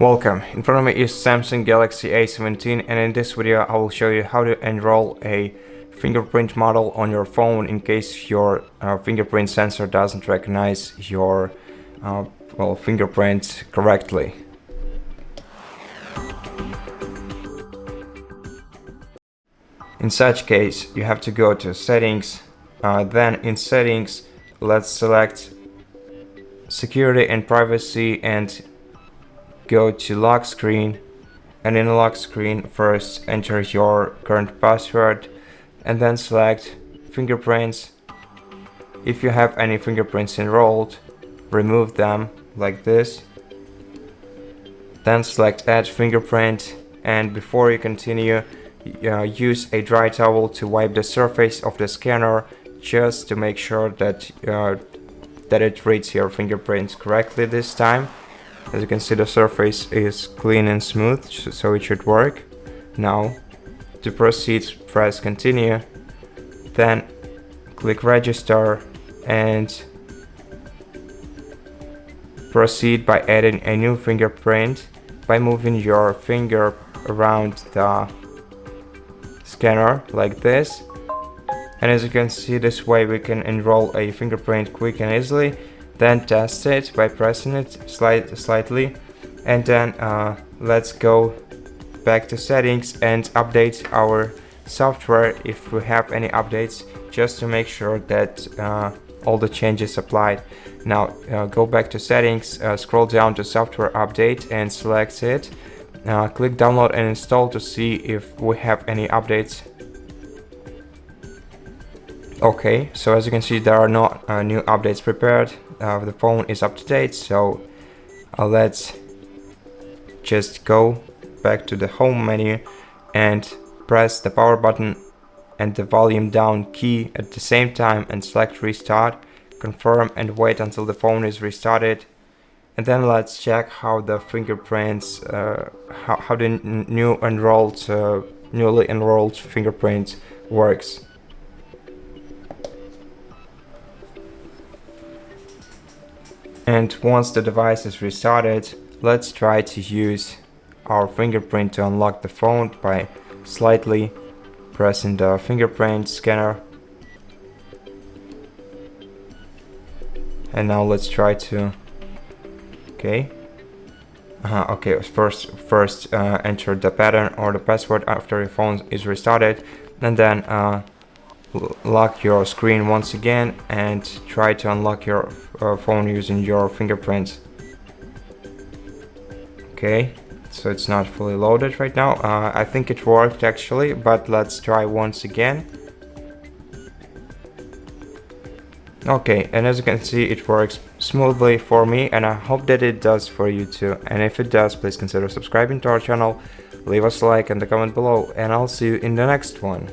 Welcome, in front of me is Samsung Galaxy A17, and in this video I will show you how to enroll a fingerprint model on your phone in case your fingerprint sensor doesn't recognize your fingerprint correctly. In such case, you have to go to settings, then in settings let's select security and privacy and go to lock screen, and in the lock screen first enter your current password and then select fingerprints. If you have any fingerprints enrolled, remove them like this, then select add fingerprint, and before you continue use a dry towel to wipe the surface of the scanner just to make sure that it reads your fingerprints correctly this time. As you can see, the surface is clean and smooth, so it should work. Now, to proceed, press continue, then click register and proceed by adding a new fingerprint by moving your finger around the scanner like this. And as you can see, this way we can enroll a fingerprint quick and easily. Then test it by pressing it slightly, and then let's go back to settings and update our software if we have any updates, just to make sure that all the changes applied. Now go back to settings, scroll down to software update and select it. Click download and install to see if we have any updates. Okay, so as you can see, there are no new updates prepared. The phone is up to date, so let's just go back to the home menu and press the power button and the volume down key at the same time and select restart, confirm and wait until the phone is restarted. And then let's check how the fingerprints, how the newly enrolled fingerprint works. And once the device is restarted, let's try to use our fingerprint to unlock the phone by slightly pressing the fingerprint scanner. And now let's try to first enter the pattern or the password after your phone is restarted, and then lock your screen once again and try to unlock your phone using your fingerprints. Okay, so it's not fully loaded right now. I think it worked actually, but let's try once again. Okay, and as you can see, it works smoothly for me, and I hope that it does for you too. And if it does, please consider subscribing to our channel, leave us a like and a comment below, and I'll see you in the next one.